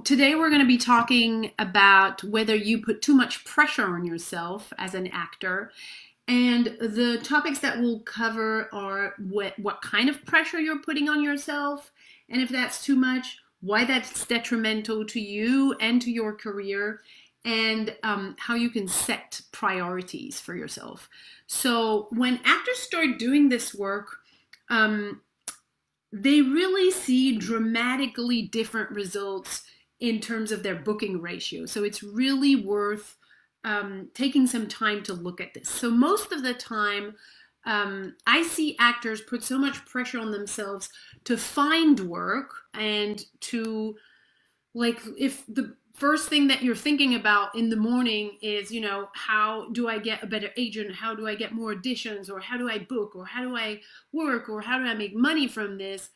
Today, we're going to be talking about whether you put too much pressure on yourself as an actor. And the topics that we'll cover are what kind of pressure you're putting on yourself, and if that's too much, why that's detrimental to you and to your career, and how you can set priorities for yourself. So, when actors start doing this work, um, they really see dramatically different results in terms of their booking ratio. So it's really worth taking some time to look at this. So most of the time, I see actors put so much pressure on themselves to find work and to, like, if the first thing that you're thinking about in the morning is, how do I get a better agent? How do I get more auditions? Or how do I book? Or how do I work? Or how do I make money from this?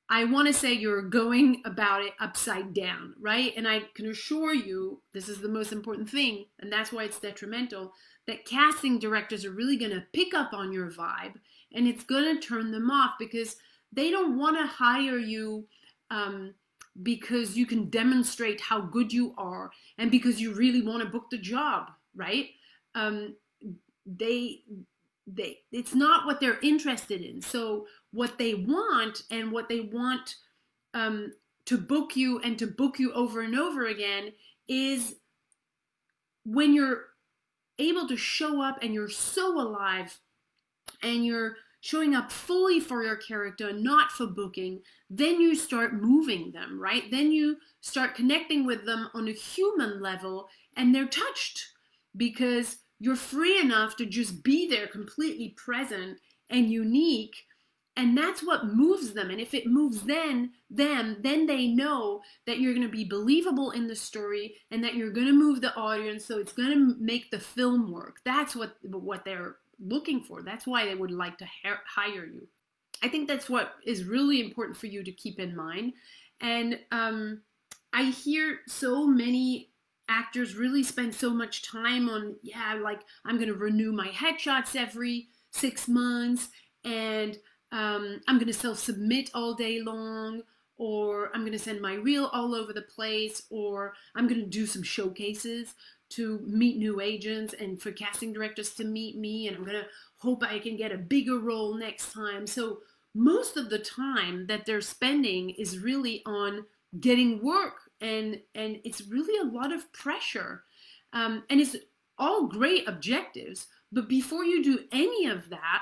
I want to say you're going about it upside down, right? And I can assure you, this is the most important thing, and that's why it's detrimental, that casting directors are really going to pick up on your vibe, and it's going to turn them off because they don't want to hire you because you can demonstrate how good you are and because you really want to book the job, right? Um, they it's not what they're interested in. So what they want to book you and to book you over and over again is when you're able to show up and you're so alive and you're showing up fully for your character, not for booking, then you start moving them, right? Then you start connecting with them on a human level and they're touched because you're free enough to just be there completely present and unique. And that's what moves them. And if it moves them, then they know that you're going to be believable in the story and that you're going to move the audience. So it's going to make the film work. That's what they're looking for. That's why they would like to hire you. I think that's what is really important for you to keep in mind. And I hear so many actors really spend so much time on, like, I'm going to renew my headshots every 6 months, and I'm going to self-submit all day long, or I'm going to send my reel all over the place, or I'm going to do some showcases to meet new agents and for casting directors to meet me, and I'm going to hope I can get a bigger role next time. So most of the time that they're spending is really on getting work, and it's really a lot of pressure, and it's all great objectives, but before you do any of that,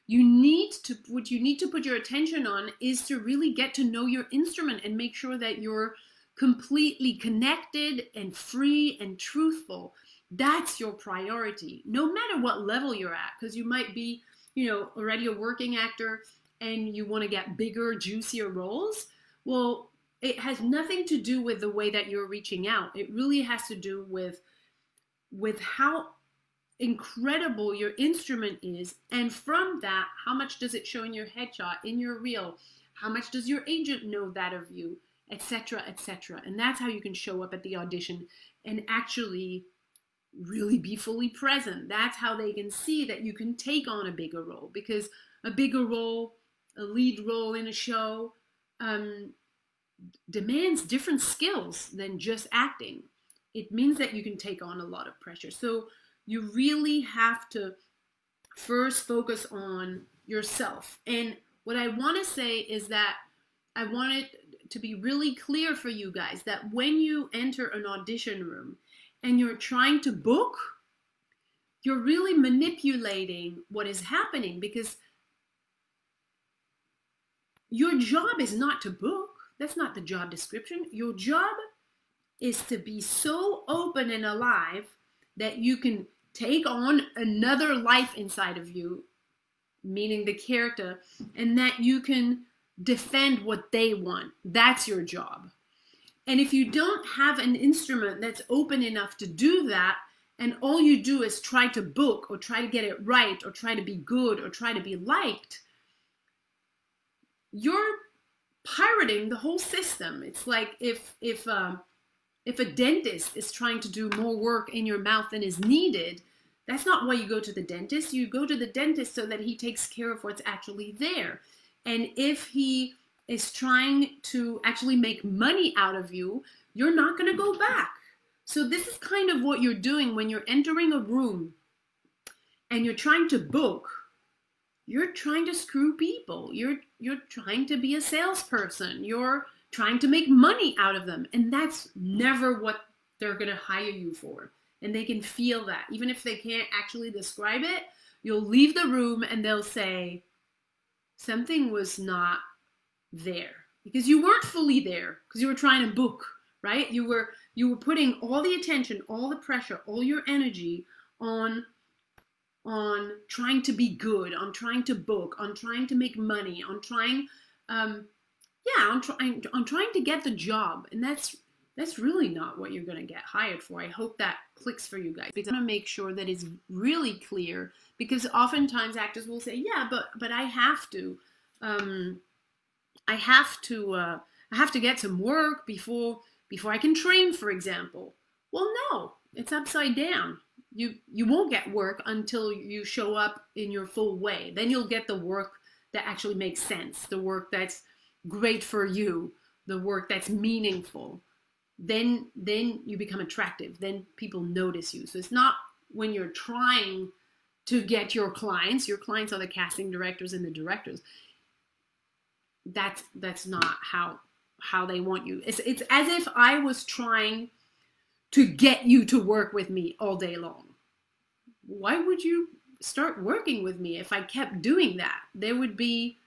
what you need to put your attention on is to really get to know your instrument and make sure that you're completely connected and free and truthful. That's your priority, no matter what level you're at, because you might be, already a working actor and you want to get bigger, juicier roles. Well, it has nothing to do with the way that you're reaching out. It really has to do with how incredible your instrument is, and from that, how much does it show in your headshot, in your reel, how much does your agent know that of you, etc., etc. And that's how you can show up at the audition and actually really be fully present. That's how they can see that you can take on a bigger role, because a bigger role, a lead role in a show, demands different skills than just acting. It means that you can take on a lot of pressure. So you really have to first focus on yourself. And what I want to say is that I want it to be really clear for you guys that when you enter an audition room and you're trying to book, you're really manipulating what is happening, because your job is not to book. That's not the job description. Your job is to be so open and alive that you can take on another life inside of you, meaning the character, and that you can defend what they want. That's your job. And if you don't have an instrument that's open enough to do that, and all you do is try to book or try to get it right or try to be good or try to be liked, you're pirating the whole system. It's like if a dentist is trying to do more work in your mouth than is needed, that's not why you go to the dentist. You go to the dentist so that he takes care of what's actually there. And if he is trying to actually make money out of you, you're not going to go back. So this is kind of what you're doing when you're entering a room and you're trying to book. You're trying to screw people. You're trying to be a salesperson. You're trying to make money out of them. And that's never what they're going to hire you for. And they can feel that. Even if they can't actually describe it, you'll leave the room and they'll say, something was not there. Because you weren't fully there, because you were trying to book, right? You were putting all the attention, all the pressure, all your energy on trying to be good, on trying to book, on trying to make money, on trying to get the job. And that's really not what you're going to get hired for. I hope that clicks for you guys, because I want to make sure that it's really clear, because oftentimes actors will say, yeah, but I have to get some work before I can train, for example. Well, no, it's upside down. You won't get work until you show up in your full way. Then you'll get the work that actually makes sense, the work that's great for you, the work that's meaningful. Then you become attractive. Then people notice you. So it's not when you're trying to get your clients are the casting directors and the directors. That's not how they want you. It's as if I was trying to get you to work with me all day long. Why would you start working with me if I kept doing that? There would be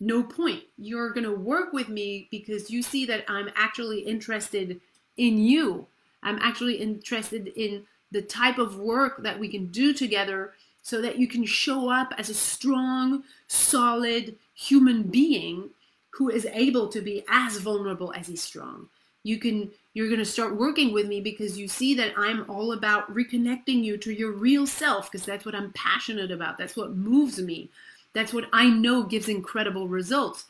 no point. You're going to work with me because you see that I'm actually interested in you. I'm actually interested in the type of work that we can do together so that you can show up as a strong, solid human being who is able to be as vulnerable as he's strong. You're going to start working with me because you see that I'm all about reconnecting you to your real self, because that's what I'm passionate about. That's what moves me. That's what I know gives incredible results.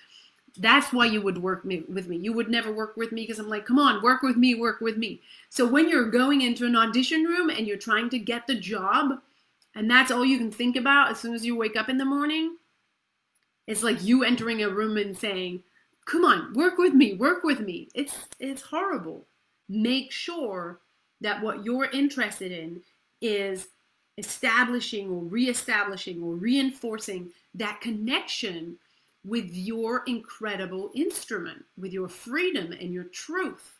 That's why you would work with me. You would never work with me because I'm like, come on, work with me, work with me. So when you're going into an audition room and you're trying to get the job, and that's all you can think about as soon as you wake up in the morning, it's like you entering a room and saying, come on, work with me, work with me. It's horrible. Make sure that what you're interested in is establishing or reestablishing or reinforcing that connection with your incredible instrument, with your freedom and your truth.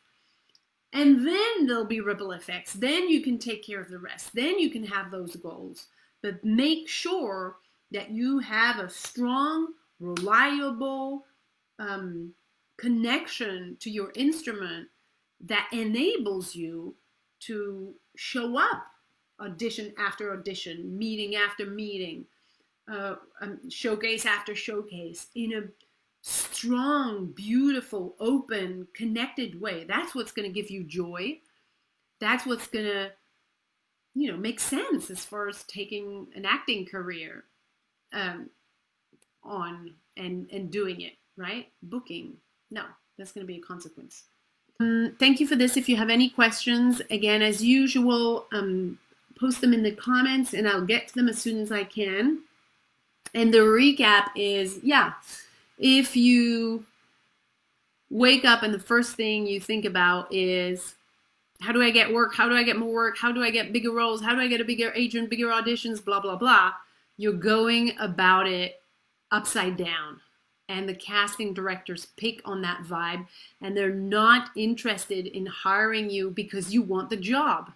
And then there'll be ripple effects. Then you can take care of the rest. Then you can have those goals. But make sure that you have a strong, reliable connection to your instrument that enables you to show up audition after audition, meeting after meeting, showcase after showcase in a strong, beautiful, open, connected way. That's what's going to give you joy. That's what's going to, make sense as far as taking an acting career on and doing it, right? Booking. No, that's going to be a consequence. Thank you for this. If you have any questions, again, as usual, post them in the comments and I'll get to them as soon as I can. And the recap is, if you wake up and the first thing you think about is, how do I get work? How do I get more work? How do I get bigger roles? How do I get a bigger agent, bigger auditions, blah, blah, blah. You're going about it upside down. And the casting directors pick on that vibe, and they're not interested in hiring you because you want the job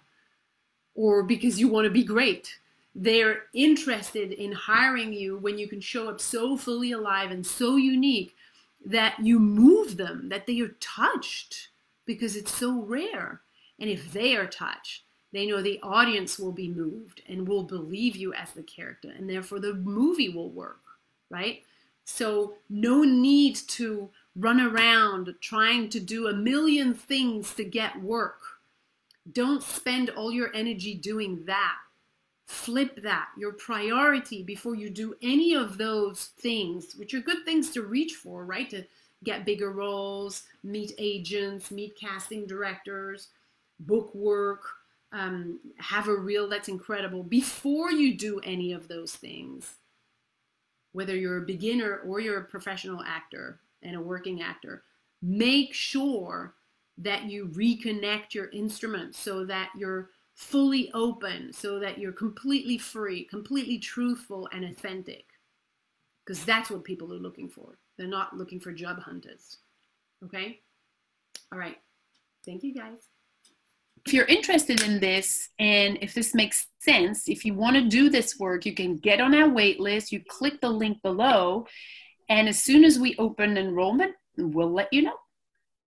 or because you want to be great. They're interested in hiring you when you can show up so fully alive and so unique that you move them, that they are touched, because it's so rare. And if they are touched, they know the audience will be moved and will believe you as the character, and therefore the movie will work, right? So no need to run around trying to do a million things to get work. Don't spend all your energy doing that. Flip that. Your priority before you do any of those things, which are good things to reach for, right? To get bigger roles, meet agents, meet casting directors, book work, have a reel that's incredible. Before you do any of those things, whether you're a beginner or you're a professional actor and a working actor, make sure that you reconnect your instrument so that you're fully open, so that you're completely free, completely truthful and authentic. Because that's what people are looking for. They're not looking for job hunters. Okay? All right. Thank you, guys. If you're interested in this, and if this makes sense, if you want to do this work, you can get on our wait list. You click the link below, and as soon as we open enrollment, we'll let you know.